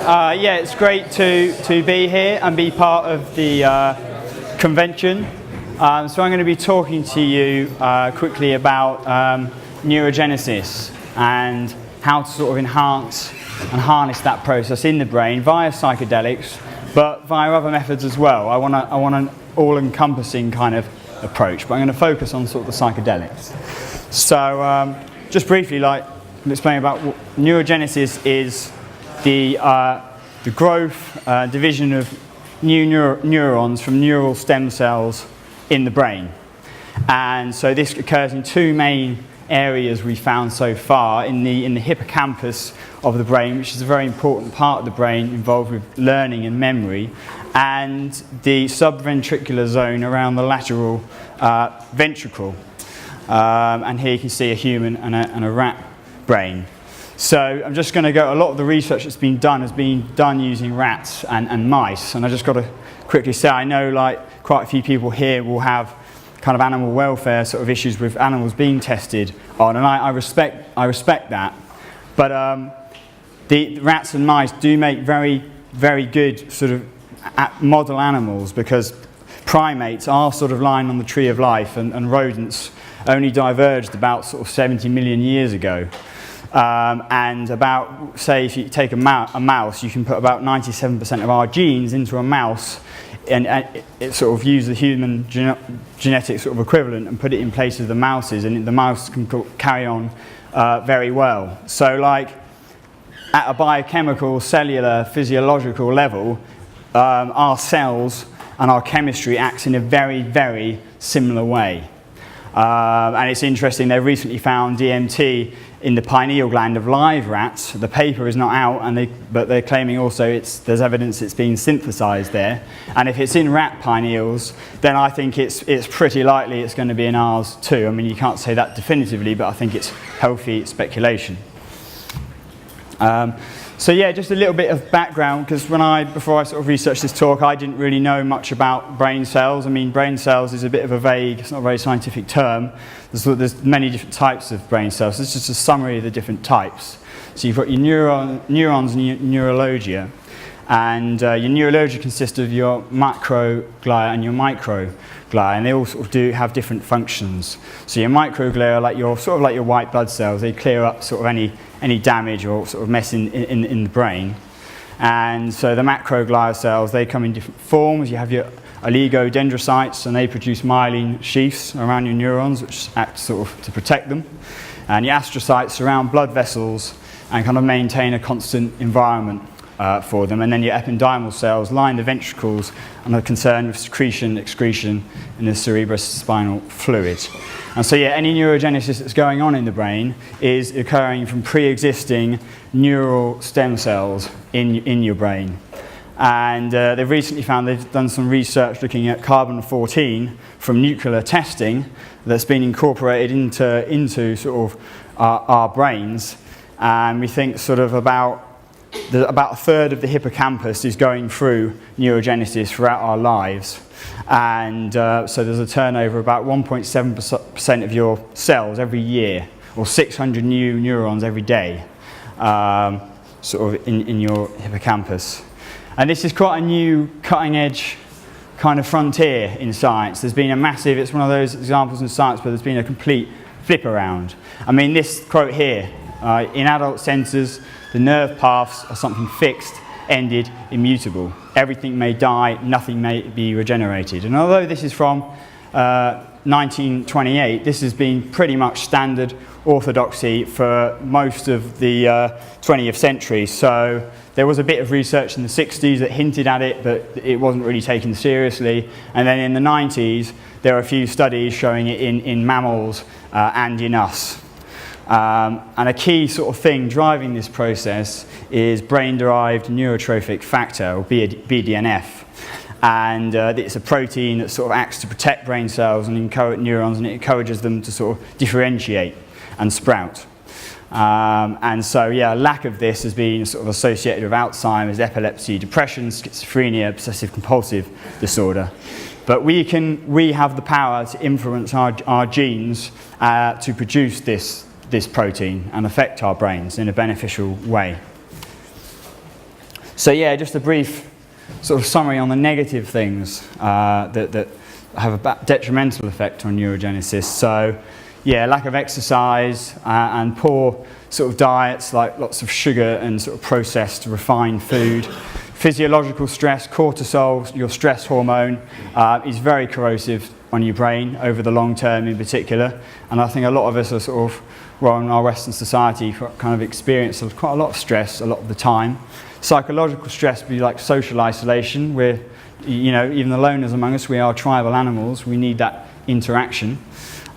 Yeah, it's great to be here and be part of the convention. So I'm going to be talking to you quickly about neurogenesis and how to sort of enhance and harness that process in the brain via psychedelics, but via other methods as well. I want an all-encompassing kind of approach, but I'm going to focus on sort of the psychedelics. So just briefly, I'll explain about what neurogenesis is. The growth, division of new neurons from neural stem cells in the brain. And so this occurs in two main areas we found so far, in the hippocampus of the brain, which is a very important part of the brain involved with learning and memory, and the subventricular zone around the lateral ventricle. And here you can see a human and a rat brain. So I'm just going to go, a lot of the research that's been done has been done using rats and mice, and I just got to quickly say, I know quite a few people here will have kind of animal welfare sort of issues with animals being tested on, and I respect that, but the rats and mice do make very, very good sort of model animals, because primates are sort of lying on the tree of life, and rodents only diverged about sort of 70 million years ago. And about, say, if you take a mouse, you can put about 97% of our genes into a mouse, and it sort of use the human genetic sort of equivalent and put it in place of the mouses, and the mouse can carry on very well. So like at a biochemical, cellular, physiological level, our cells and our chemistry acts in a very, very similar way. And it's interesting, they've recently found DMT in the pineal gland of live rats. The paper is not out, but they're claiming also there's evidence it's been synthesized there. And if it's in rat pineals, then I think it's pretty likely it's going to be in ours too. I mean, you can't say that definitively, but I think it's healthy speculation. So yeah, just a little bit of background, because before I sort of researched this talk, I didn't really know much about brain cells. I mean, brain cells is a bit of a vague, it's not a very scientific term. There's many different types of brain cells. This is just a summary of the different types. So you've got your neurons and your neurologia. And your neurologia consists of your macroglia and your microglia, and they all sort of have different functions. So your microglia are sort of like your white blood cells. They clear up sort of any damage or sort of mess in the brain. And so the macroglia cells, they come in different forms. You have your oligodendrocytes, and they produce myelin sheaths around your neurons, which act sort of to protect them. And your astrocytes surround blood vessels and kind of maintain a constant environment for them. And then your ependymal cells line the ventricles and are concerned with secretion, excretion in the cerebrospinal fluid. And so yeah, any neurogenesis that's going on in the brain is occurring from pre-existing neural stem cells in your brain. And they've recently found, they've done some research looking at carbon-14 from nuclear testing that's been incorporated into sort of our brains. And we think sort of about a third of the hippocampus is going through neurogenesis throughout our lives. And so there's a turnover of about 1.7% of your cells every year, or 600 new neurons every day, sort of in your hippocampus. And this is quite a new cutting-edge kind of frontier in science. There's been a massive, it's one of those examples in science where there's been a complete flip around. I mean, this quote here, in adult senses, the nerve paths are something fixed, ended, immutable. Everything may die, nothing may be regenerated. And although this is from 1928, this has been pretty much standard orthodoxy for most of the 20th century. So there was a bit of research in the 60s that hinted at it, but it wasn't really taken seriously. And then in the 90s, there are a few studies showing it in mammals and in us. And a key sort of thing driving this process is brain-derived neurotrophic factor, or BDNF. And it's a protein that sort of acts to protect brain cells and encourage neurons, and it encourages them to sort of differentiate and sprout. And so, yeah, lack of this has been sort of associated with Alzheimer's, epilepsy, depression, schizophrenia, obsessive-compulsive disorder. But we have the power to influence our genes to produce this protein and affect our brains in a beneficial way. So yeah, just a brief sort of summary on the negative things that have a detrimental effect on neurogenesis. So yeah, lack of exercise and poor sort of diets, like lots of sugar and sort of processed refined food. Physiological stress, cortisol, your stress hormone, is very corrosive on your brain over the long term in particular. And I think a lot of us are sort of, well, in our Western society, kind of experience quite a lot of stress a lot of the time. Psychological stress would be like social isolation. We're, you know, even the loners among us, we are tribal animals. We need that interaction.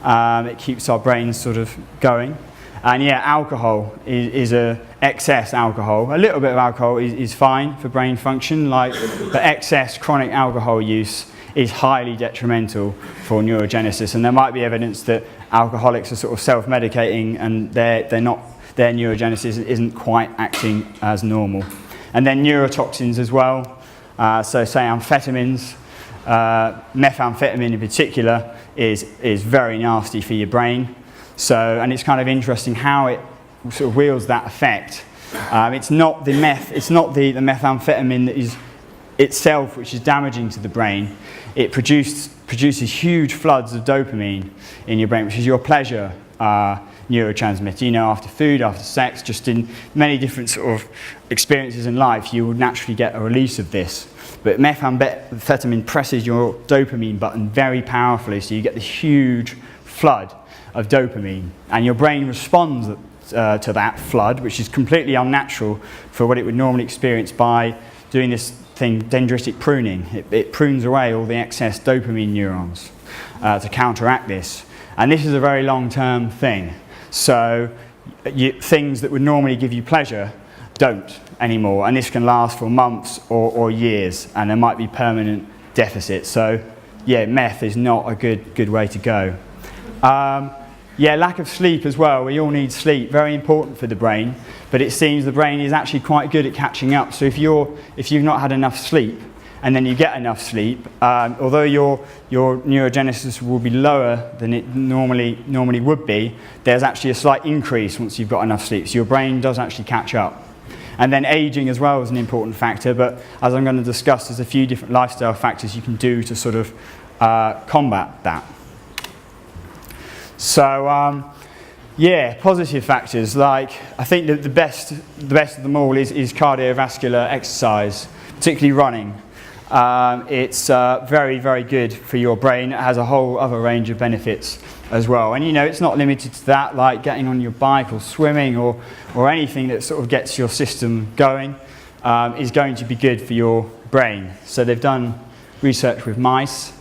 It keeps our brains sort of going. And yeah, alcohol is excess alcohol. A little bit of alcohol is fine for brain function, but excess chronic alcohol use is highly detrimental for neurogenesis. And there might be evidence that alcoholics are sort of self-medicating and their neurogenesis isn't quite acting as normal. And then neurotoxins as well. So say amphetamines, methamphetamine in particular is very nasty for your brain. So, and it's kind of interesting how it sort of wields that effect. It's not the methamphetamine that is itself which is damaging to the brain. It produces huge floods of dopamine in your brain, which is your pleasure neurotransmitter. You know, after food, after sex, just in many different sort of experiences in life, you will naturally get a release of this. But methamphetamine presses your dopamine button very powerfully, so you get this huge flood of dopamine, and your brain responds to that flood, which is completely unnatural for what it would normally experience by doing this thing, dendritic pruning. It prunes away all the excess dopamine neurons to counteract this. And this is a very long-term thing. So things that would normally give you pleasure don't anymore, and this can last for months or years, and there might be permanent deficits. So yeah, meth is not a good way to go. Yeah, lack of sleep as well. We all need sleep, very important for the brain, but it seems the brain is actually quite good at catching up. So if you've not had enough sleep and then you get enough sleep, although your neurogenesis will be lower than it normally would be, there's actually a slight increase once you've got enough sleep. So your brain does actually catch up. And then aging as well is an important factor, but as I'm going to discuss, there's a few different lifestyle factors you can do to sort of combat that. So yeah, positive factors, like I think that the best of them all is cardiovascular exercise, particularly running. It's very, very good for your brain. It has a whole other range of benefits as well. And you know, it's not limited to that, like getting on your bike or swimming or anything that sort of gets your system going is going to be good for your brain. So they've done research with mice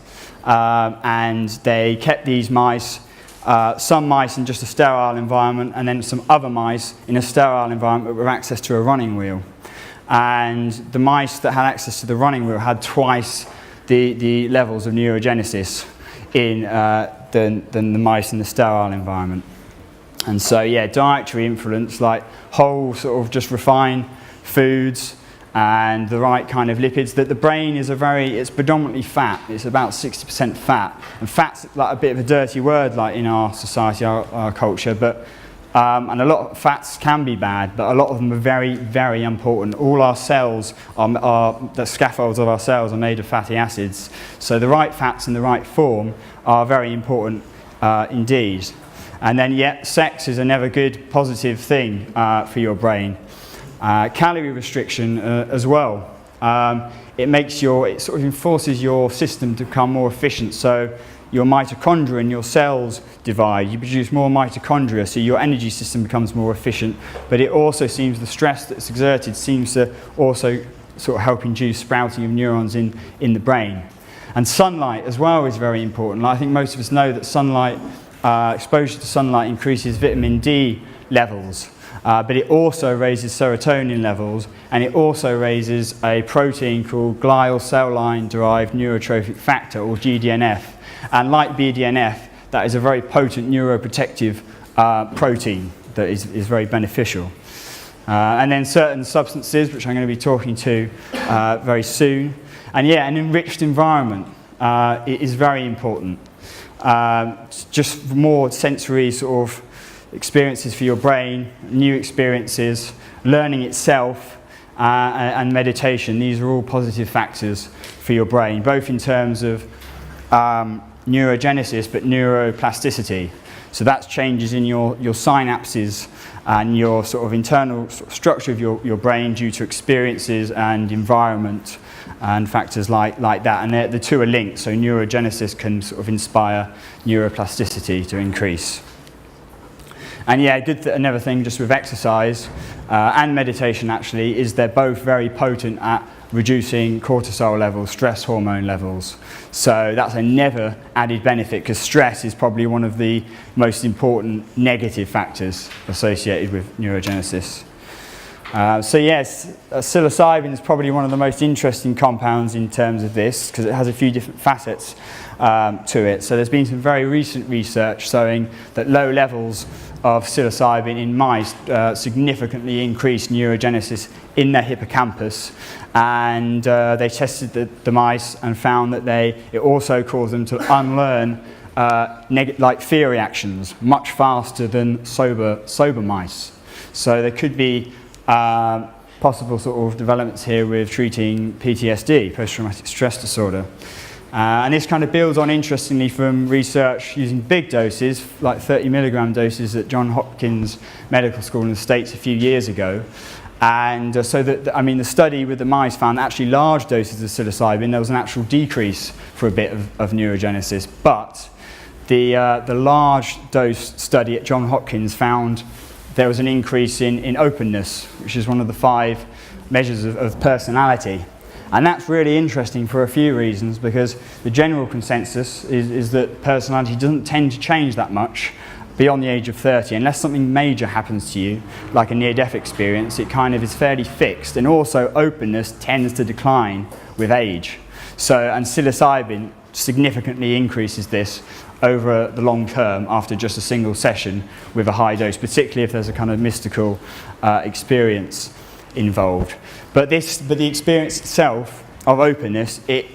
and they kept these mice, some mice in just a sterile environment and then some other mice in a sterile environment with access to a running wheel. And the mice that had access to the running wheel had twice the levels of neurogenesis than the mice in the sterile environment. And so yeah, dietary influence, like whole sort of just refined foods and the right kind of lipids. That the brain is it's predominantly fat. It's about 60% fat, and fat's like a bit of a dirty word, like in our society, our culture. But and a lot of fats can be bad, but a lot of them are very, very important. All our cells the scaffolds of our cells are made of fatty acids. So the right fats in the right form are very important indeed. And then yet, sex is a never good positive thing for your brain. Calorie restriction as well. It sort of enforces your system to become more efficient. So your mitochondria and your cells divide. You produce more mitochondria, so your energy system becomes more efficient. But it also seems the stress that's exerted seems to also sort of help induce sprouting of neurons in the brain. And sunlight as well is very important. I think most of us know that exposure to sunlight increases vitamin D levels. But it also raises serotonin levels, and it also raises a protein called glial cell line derived neurotrophic factor, or GDNF. And like BDNF, that is a very potent neuroprotective protein that is very beneficial. And then certain substances, which I'm going to be talking to very soon. And yeah, an enriched environment is very important. Just more sensory sort of experiences for your brain, new experiences, learning itself, and meditation. These are all positive factors for your brain, both in terms of neurogenesis but neuroplasticity. So that's changes in your synapses and your sort of internal sort of structure of your brain due to experiences and environment and factors like that. And the two are linked, so neurogenesis can sort of inspire neuroplasticity to increase. And yeah, another thing just with exercise and meditation actually is they're both very potent at reducing cortisol levels, stress hormone levels. So that's another added benefit, because stress is probably one of the most important negative factors associated with neurogenesis. So yes, psilocybin is probably one of the most interesting compounds in terms of this, because it has a few different facets to it. So there's been some very recent research showing that low levels of psilocybin in mice significantly increased neurogenesis in their hippocampus, and they tested the mice and found that it also caused them to unlearn like fear reactions much faster than sober mice. So there could be possible sort of developments here with treating PTSD, post-traumatic stress disorder. And this kind of builds on, interestingly, from research using big doses, like 30 milligram doses at Johns Hopkins Medical School in the States a few years ago. And the study with the mice found that actually large doses of psilocybin, there was an actual decrease for a bit of neurogenesis. But the large dose study at Johns Hopkins found there was an increase in openness, which is one of the 5 measures of personality. And that's really interesting for a few reasons, because the general consensus is that personality doesn't tend to change that much beyond the age of 30. Unless something major happens to you, like a near-death experience, it kind of is fairly fixed. And also openness tends to decline with age. And psilocybin significantly increases this over the long term after just a single session with a high dose, particularly if there's a kind of mystical experience involved. But the experience itself of openness, it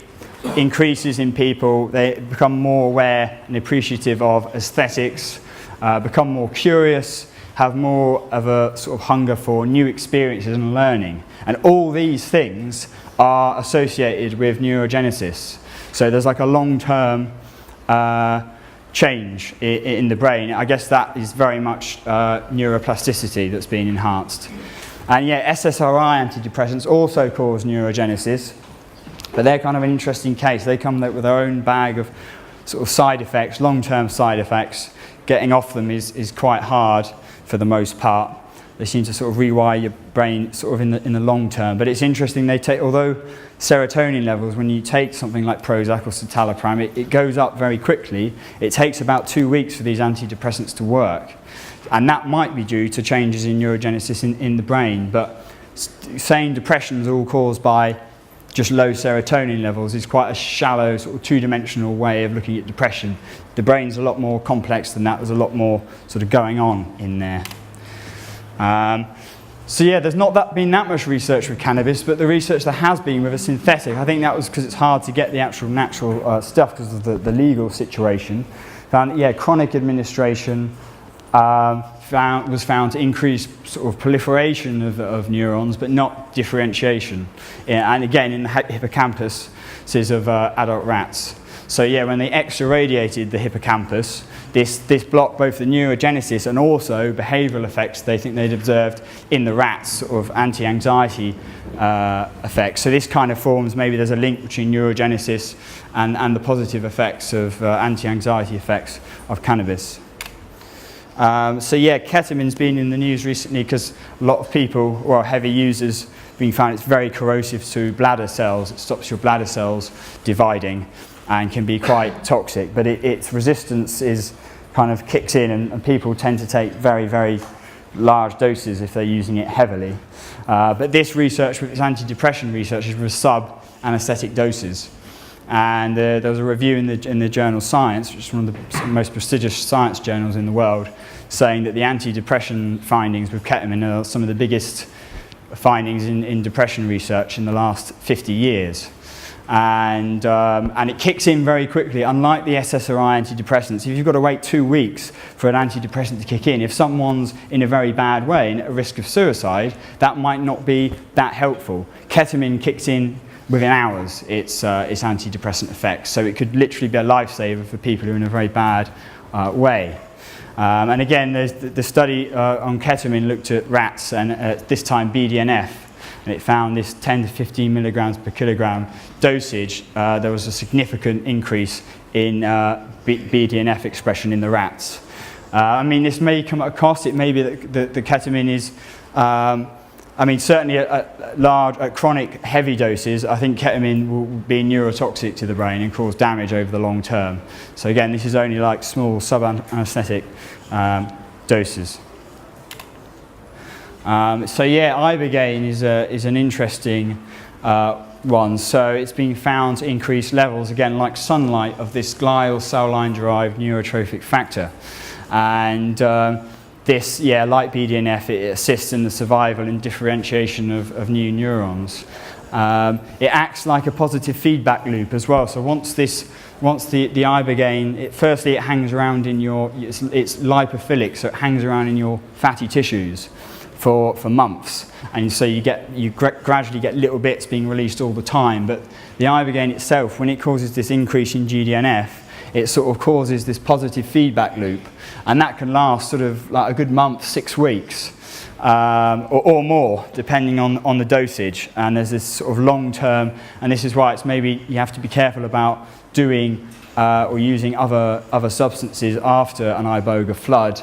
increases in people. They become more aware and appreciative of aesthetics, become more curious, have more of a sort of hunger for new experiences and learning. And all these things are associated with neurogenesis. So there's like a long-term change in the brain. I guess that is very much neuroplasticity that's been enhanced. And yeah, SSRI antidepressants also cause neurogenesis, but they're kind of an interesting case. They come with their own bag of sort of side effects, long-term side effects. Getting off them is quite hard for the most part. They seem to sort of rewire your brain sort of in the long term. But it's interesting, although serotonin levels, when you take something like Prozac or citalopram, it goes up very quickly. It takes about 2 weeks for these antidepressants to work. And that might be due to changes in neurogenesis in the brain. But saying depression is all caused by just low serotonin levels is quite a shallow, sort of two-dimensional way of looking at depression. The brain's a lot more complex than that. There's a lot more sort of going on in there. So yeah, there's not been that much research with cannabis, but the research there has been with a synthetic, I think that was because it's hard to get the actual natural stuff because of the legal situation. Found, yeah, chronic administration was found to increase sort of proliferation of neurons, but not differentiation. Yeah, and again, in the hippocampus of adult rats. So yeah, when they extra-radiated the hippocampus, this blocked both the neurogenesis and also behavioural effects they think they'd observed in the rats, sort of anti-anxiety effects. So this kind of forms, maybe there's a link between neurogenesis and the positive effects of anti-anxiety effects of cannabis. So yeah, ketamine's been in the news recently because a lot of people, or heavy users, being found it's very corrosive to bladder cells. It stops your bladder cells dividing and can be quite toxic, but its resistance kind of kicks in, and people tend to take very, very large doses if they're using it heavily. But this research, with its antidepressant research, is with sub-anesthetic doses. And there was a review in the journal Science, which is one of the most prestigious science journals in the world, saying that the antidepressant findings with ketamine are some of the biggest findings in depression research in the last 50 years. and it kicks in very quickly. Unlike the SSRI antidepressants, if you've got to wait 2 weeks for an antidepressant to kick in, if someone's in a very bad way and at risk of suicide, that might not be that helpful. Ketamine kicks in within hours, its antidepressant effects, so it could literally be a lifesaver for people who are in a very bad way. And again, there's the study on ketamine looked at rats, and this time BDNF, and it found this 10 to 15 milligrams per kilogram dosage. There was a significant increase in BDNF expression in the rats. I mean, this may come at a cost. It may be that the ketamine is, I mean, certainly at chronic heavy doses, I think ketamine will be neurotoxic to the brain and cause damage over the long term. So again, this is only like small sub-anesthetic doses. So yeah, Ibogaine is an interesting one. So it's been found to increase levels, again, like sunlight, of this glial cell line-derived neurotrophic factor. And this, yeah, like BDNF, it assists in the survival and differentiation of new neurons. It acts like a positive feedback loop as well. So once the Ibogaine, firstly it hangs around in it's lipophilic, so it hangs around in your fatty tissues for months, and so you gradually get little bits being released all the time. But the Ibogaine itself, when it causes this increase in GDNF, it sort of causes this positive feedback loop, and that can last sort of like a good month, 6 weeks, or more, depending on the dosage. And there's this sort of long-term, and this is why it's maybe you have to be careful about doing or using other substances after an iboga flood,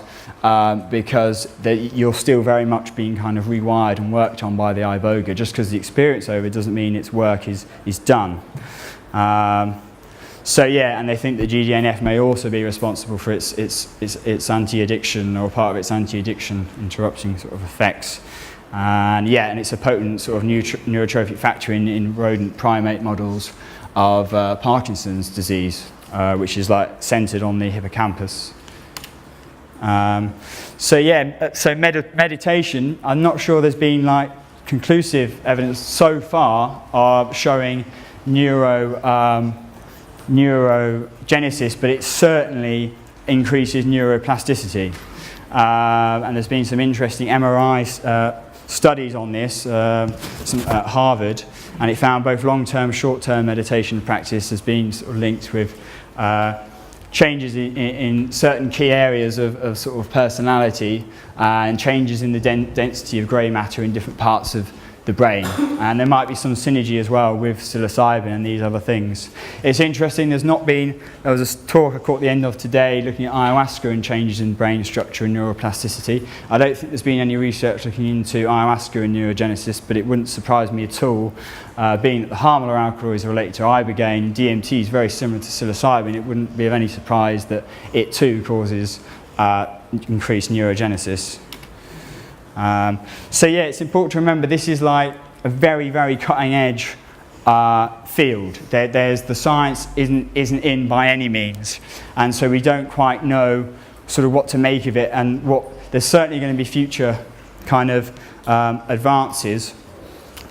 because you're still very much being kind of rewired and worked on by the iboga. Just because the experience over doesn't mean its work is done. So yeah, and they think that GDNF may also be responsible for its anti-addiction, or part of its anti-addiction interrupting sort of effects. And yeah, and it's a potent sort of neurotrophic factor in rodent primate models of Parkinson's disease, which is like centered on the hippocampus. So yeah, so meditation, I'm not sure there's been like conclusive evidence so far of showing neurogenesis, but it certainly increases neuroplasticity. And there's been some interesting MRI studies on this at Harvard, and it found both long-term, short-term meditation practice has been sort of linked with changes in certain key areas of sort of personality, and changes in the density of grey matter in different parts of the brain. And there might be some synergy as well with psilocybin and these other things. It's interesting, there was a talk I caught at the end of today looking at ayahuasca and changes in brain structure and neuroplasticity. I don't think there's been any research looking into ayahuasca and neurogenesis, but it wouldn't surprise me at all, being that the harmala alkaloids are related to Ibogaine, DMT is very similar to psilocybin. It wouldn't be of any surprise that it too causes increased neurogenesis. So yeah, it's important to remember this is like a very, very cutting edge field. The science isn't in by any means, and so we don't quite know sort of what to make of it, and there's certainly going to be future kind of advances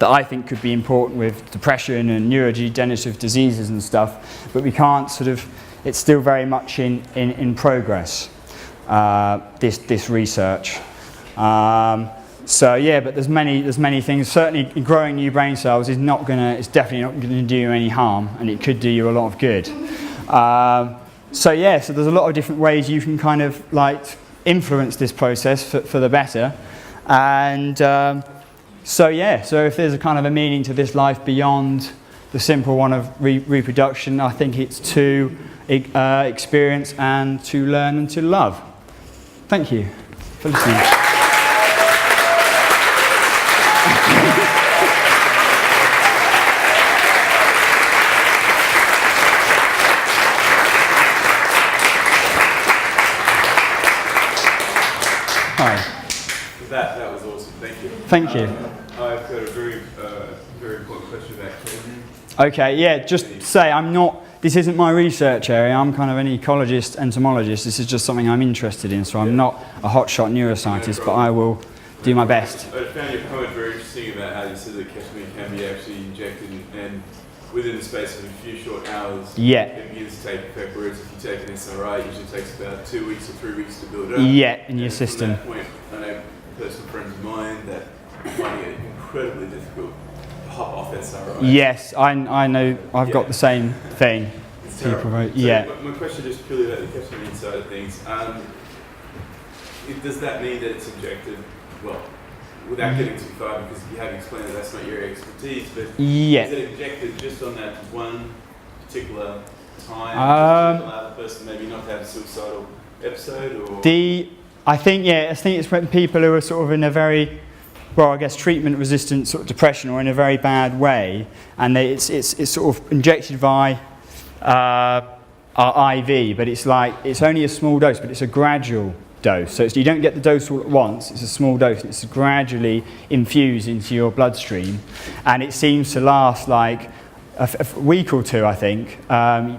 that I think could be important with depression and neurodegenerative diseases and stuff, but we can't sort of, it's still very much in progress, this research. So yeah, but there's many things. Certainly, growing new brain cells it's definitely not going to do you any harm, and it could do you a lot of good. So yeah, so there's a lot of different ways you can kind of like influence this process for the better. And so yeah, so if there's a kind of a meaning to this life beyond the simple one of reproduction, I think it's to experience and to learn and to love. Thank you for listening. Hi. That was awesome. Thank you. Thank you. I've got a very important question about ketamine. Okay, yeah, just to say this isn't my research area. I'm kind of an ecologist, entomologist. This is just something I'm interested in, so I'm not a hotshot neuroscientist, but I will do my best. I found your comment very interesting about how you said that ketamine can be actually injected, and within the space of a few short hours, Yeah. it begins to take effect, whereas if you take an SRI, it usually takes about 2 weeks or 3 weeks to build up. Yeah, in your And system. From that point, I know personal friends of mine that find it incredibly difficult to hop off SRI. Yes, I know. I've got the same thing. It's People terrible. wrote- So yeah. my question is purely about the ketamine side of things. Does that mean that it's objective? Well, without getting too far, because you have explained that that's not your expertise, but Yeah. is it objective just on that one particular time, just to allow the person maybe not to have a suicidal episode, or? I think it's when people who are sort of in a very, well, I guess treatment-resistant sort of depression or in a very bad way, and it's sort of injected by our IV, but it's only a small dose, but it's a gradual dose. So you don't get the dose all at once, it's a small dose, and it's gradually infused into your bloodstream, and it seems to last like a week or two, I think.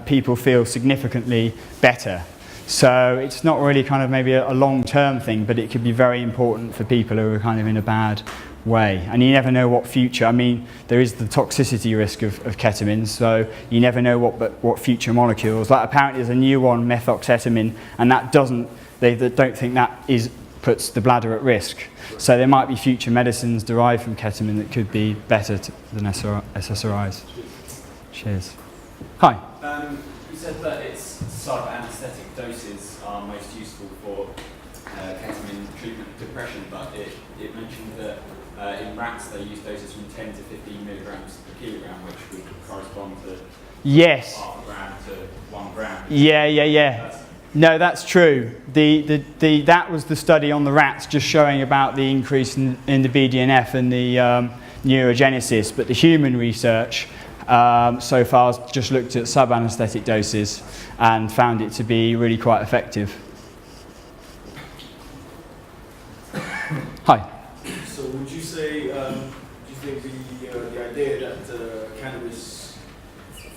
People feel significantly better. So it's not really kind of maybe a long-term thing, but it could be very important for people who are kind of in a bad way. And you never know what future, I mean, there is the toxicity risk of ketamine, so you never know what future molecules. Like apparently there's a new one, methoxetamine, and that doesn't, they don't think that puts the bladder at risk. So there might be future medicines derived from ketamine that could be better than SSRIs. Cheers. Hi. You said that its psychoanaesthetic doses are most useful for ketamine treatment of depression, but it mentioned that in rats they use doses from 10 to 15 milligrams per kilogram, which would correspond to Yes. half a gram to 1 gram. Yeah. No, that's true. That was the study on the rats, just showing about the increase in the BDNF and the neurogenesis, but the human research so far has just looked at sub-anaesthetic doses and found it to be really quite effective. Hi. So would you say, do you think the idea that cannabis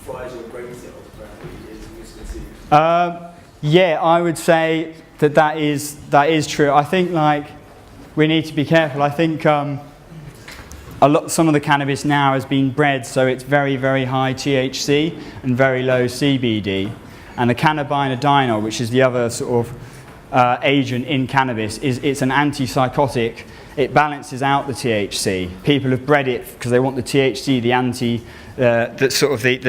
fries your brain cells apparently is misconceived? Yeah, I would say that is true. I think we need to be careful. I think some of the cannabis now has been bred so it's very, very high THC and very low CBD. And the cannabinoid, which is the other sort of agent in cannabis, it's an antipsychotic. It balances out the THC. People have bred it because they want the THC, the sort of the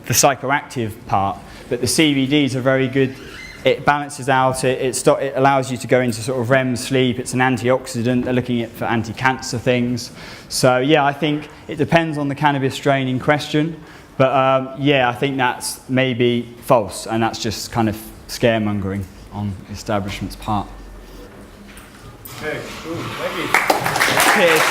psychoactive part. But the CBDs are very good. It balances out, it allows you to go into sort of REM sleep. It's an antioxidant. They're looking for anti-cancer things. So yeah, I think it depends on the cannabis strain in question. But yeah, I think that's maybe false, and that's just kind of scaremongering on the establishment's part. Okay, cool. Thank you. Cheers.